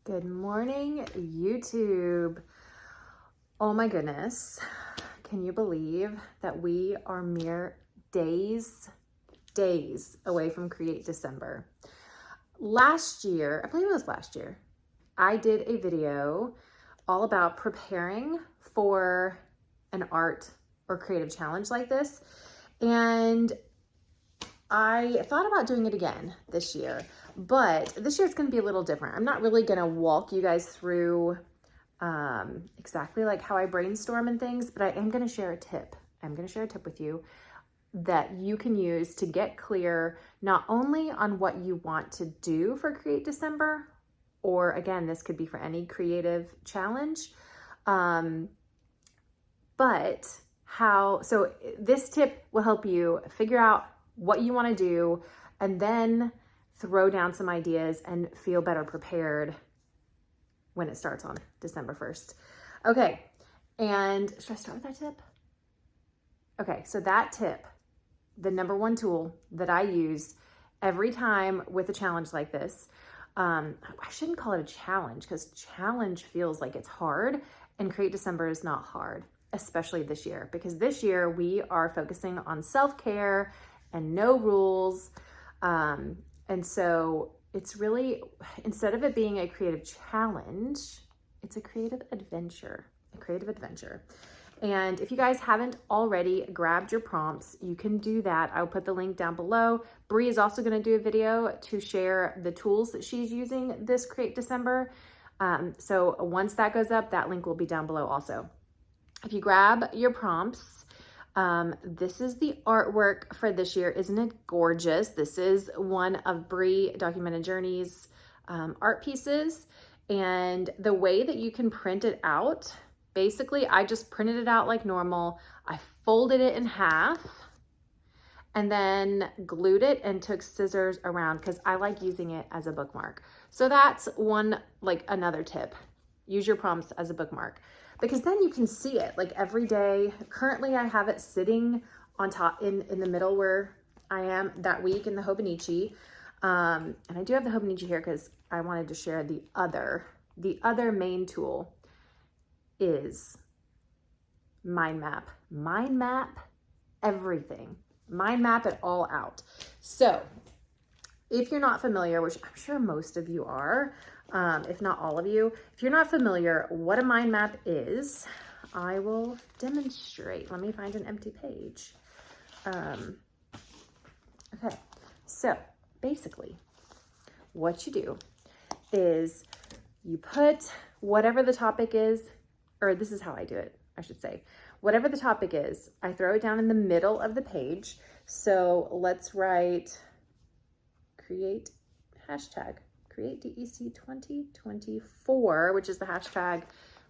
Good morning, YouTube. Oh my goodness. Can you believe that we are mere days away from Create December? Last year, I believe it was last year, I did a video all about preparing for an art or creative challenge like this. And I thought about doing it again this year, but this year it's going to be a little different. I'm not really going to walk you guys through exactly like how I brainstorm and things, but I am going to share a tip. I'm going to share a tip with you that you can use to get clear not only on what you want to do for Create December, or again, this could be for any creative challenge, but so this tip will help you figure out what you want to do and then throw down some ideas and feel better prepared when it starts on December 1st. Okay, and should I start with that tip? Okay, so that tip, the number one tool that I use every time with a challenge like this, I shouldn't call it a challenge because challenge feels like it's hard, and Create December is not hard, especially this year, because this year we are focusing on self-care and no rules. And so it's really, instead of it being a creative challenge, it's a creative adventure, And if you guys haven't already grabbed your prompts, you can do that. I'll put the link down below. Brie is also going to do a video to share the tools that she's using this Create December. So once that goes up, that link will be down below also. If you grab your prompts, this is the artwork for this year. Isn't it gorgeous? This is one of Brie Documented Journeys art pieces. And the way that you can print it out, basically, I just printed it out like normal. I folded it in half and then glued it and took scissors around because I like using it as a bookmark. So that's another tip. Use your prompts as a bookmark, because then you can see it like every day. Currently, I have it sitting on top in the middle where I am that week in the Hobonichi. And I do have the Hobonichi here because I wanted to share the other main tool is mind map. Mind map everything. Mind map it all out. So if you're not familiar, which I'm sure most of you are, if not all of you, if you're not familiar what a mind map is, I will demonstrate. Let me find an empty page. Okay, so basically what you do is you put whatever the topic is, or this is how I do it, I should say. Whatever the topic is, I throw it down in the middle of the page. So let's write create DEC 2024, which is the hashtag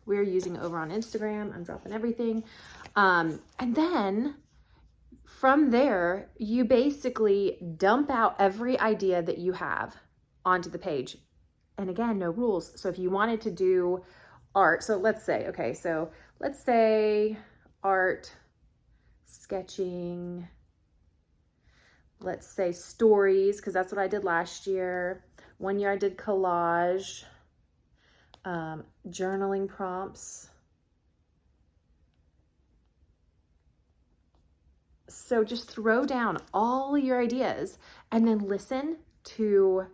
we're using over on Instagram. I'm dropping everything. And then from there, you basically dump out every idea that you have onto the page. And again, no rules. So if you wanted to do art, so let's say art, sketching, let's say stories, because that's what I did last year. One year I did collage, journaling prompts. So just throw down all your ideas and then listen to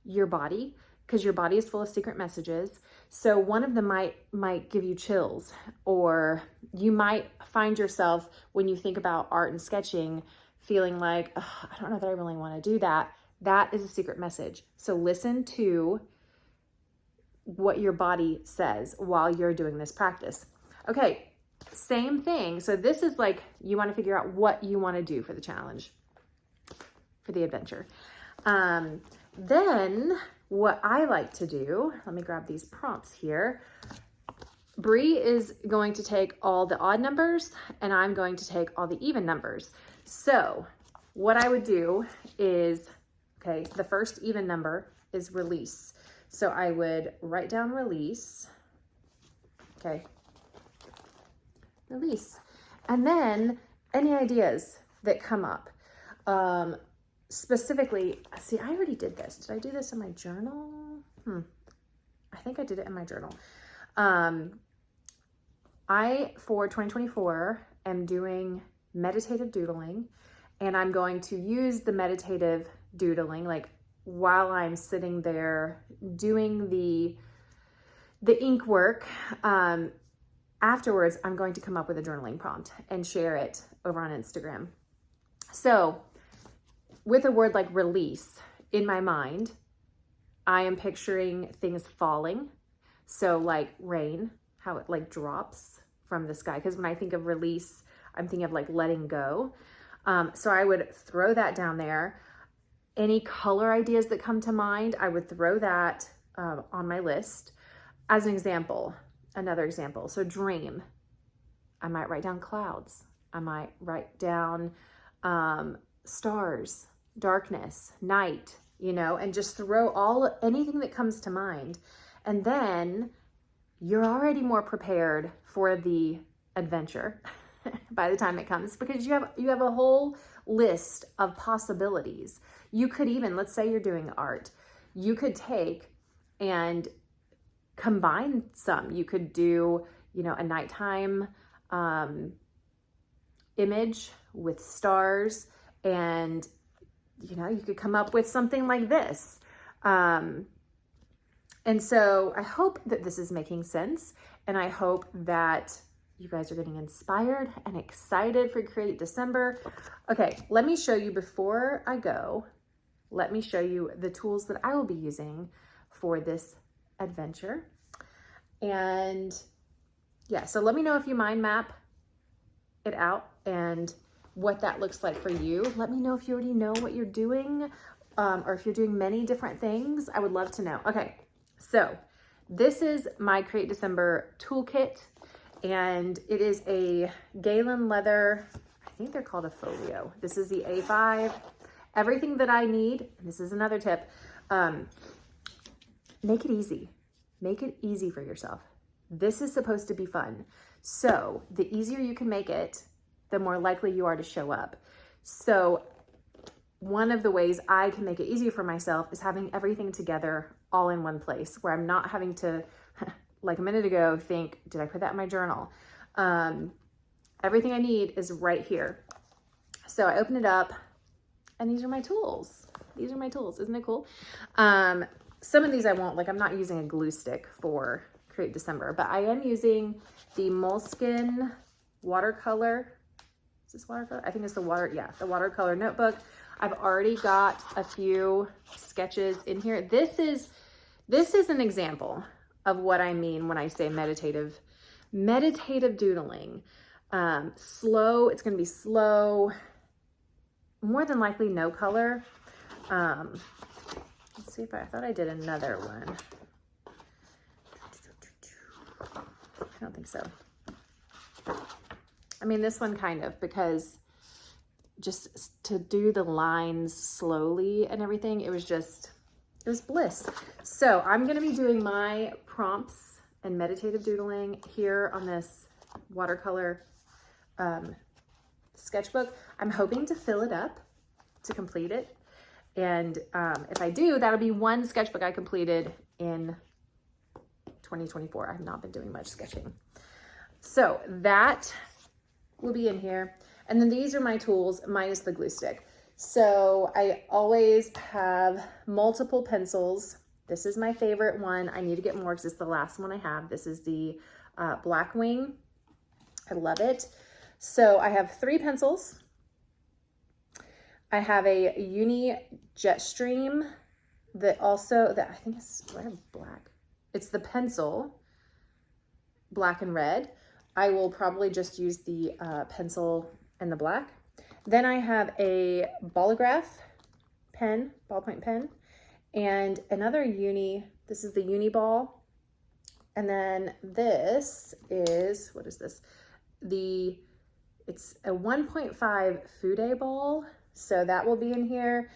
your body, because your body is full of secret messages. So one of them might give you chills, or you might find yourself when you think about art and sketching feeling like, I don't know that I really want to do that. That is a secret message. So listen to what your body says while you're doing this practice. Okay, same thing. So this is like, you want to figure out what you want to do for the challenge, for the adventure. Then what I like to do, let me grab these prompts here. Brie is going to take all the odd numbers and I'm going to take all the even numbers. So what I would do is, okay, the first even number is release. So I would write down release, okay, release. And then any ideas that come up. Specifically, see, I already did this. Did I do this in my journal? I think I did it in my journal. For 2024, am doing meditative doodling, and I'm going to use the meditative doodling, like while I'm sitting there doing the ink work. Afterwards, I'm going to come up with a journaling prompt and share it over on Instagram. So with a word like release in my mind, I am picturing things falling. So like rain, how it like drops from the sky. Because when I think of release, I'm thinking of like letting go. So I would throw that down there. Any color ideas that come to mind, I would throw that on my list. As an example, another example. So dream, I might write down clouds. I might write down stars, darkness, night, you know, and just throw anything that comes to mind. And then you're already more prepared for the adventure by the time it comes, because you have a whole list of possibilities. You could even, let's say you're doing art, you could take and combine some. You could do, you know, a nighttime image with stars, and, you know, you could come up with something like this. And so I hope that this is making sense, and I hope that you guys are getting inspired and excited for Create December. Okay, let me show you before I go. Let me show you the tools that I will be using for this adventure. And yeah, so let me know if you mind map it out and what that looks like for you. Let me know if you already know what you're doing, or if you're doing many different things. I would love to know. Okay, so this is my Create December toolkit, and it is a Galen leather, I think they're called a folio. This is the A5. Everything that I need, and this is another tip, make it easy. Make it easy for yourself. This is supposed to be fun. So the easier you can make it, the more likely you are to show up. So one of the ways I can make it easier for myself is having everything together all in one place, where I'm not having to, like a minute ago, think, did I put that in my journal? Everything I need is right here. So I open it up, and these are my tools. These are my tools. Isn't it cool? Some of these I won't, like I'm not using a glue stick for Create December, but I am using the Moleskine watercolor. Is this watercolor? I think it's the watercolor notebook. I've already got a few sketches in here. This is an example of what I mean when I say meditative doodling. Slow, it's gonna be slow, more than likely no color. Let's see if I thought I did another one. I don't think so. I mean, this one kind of, because just to do the lines slowly and everything, it was bliss. So I'm going to be doing my prompts and meditative doodling here on this watercolor sketchbook. I'm hoping to fill it up to complete it. And if I do, that'll be one sketchbook I completed in 2024. I've not been doing much sketching. So that will be in here. And then these are my tools minus the glue stick. So I always have multiple pencils. This is my favorite one. I need to get more because it's the last one I have. This is the Blackwing. I love it. So I have 3 pencils. I have a Uni Jetstream that I think it's, do I have black? It's the pencil, black and red. I will probably just use the pencil and the black. Then I have a Ballograph pen, ballpoint pen, and another this is the Uni Ball. And then this is, what is this? It's a 1.5 Fude ball. So that will be in here.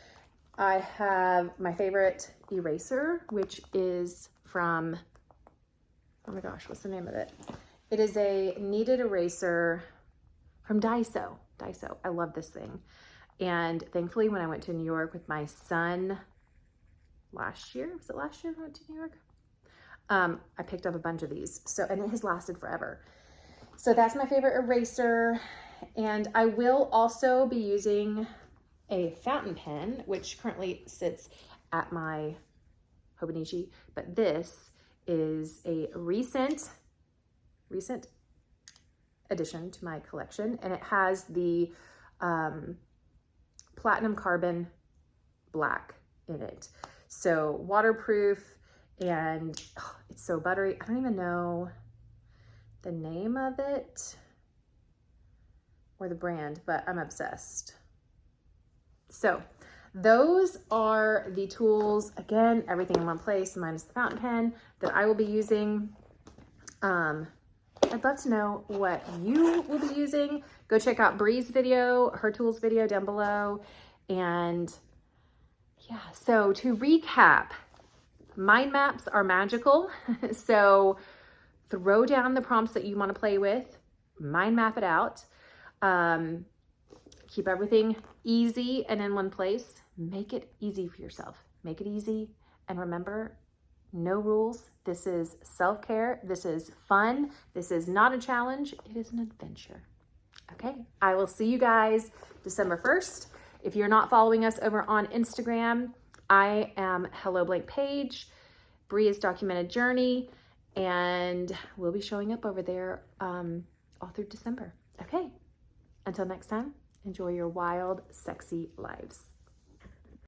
I have my favorite eraser, which is from, oh my gosh, what's the name of it? It is a kneaded eraser from Daiso. I love this thing. And thankfully, when I went to New York with my son last year, was it last year I went to New York? I picked up a bunch of these. So, and it has lasted forever. So that's my favorite eraser. And I will also be using a fountain pen, which currently sits at my Hobonichi, but this is a recent addition to my collection, and it has the platinum carbon black in it. So waterproof, and oh, it's so buttery. I don't even know the name of it or the brand, but I'm obsessed. So those are the tools, again, everything in one place minus the fountain pen, that I will be using. I'd love to know what you will be using. Go check out Brie's video, her tools video down below. And yeah, so to recap, mind maps are magical. So throw down the prompts that you want to play with, mind map it out. Keep everything easy and in one place. Make it easy for yourself. Make it easy. And remember, no rules. This is self-care. This is fun. This is not a challenge. It is an adventure. Okay, I will see you guys December 1st. If you're not following us over on Instagram, I am Hello Blank Page, Brie's Documented Journey, and we'll be showing up over there all through December. Okay, until next time, enjoy your wild, sexy lives.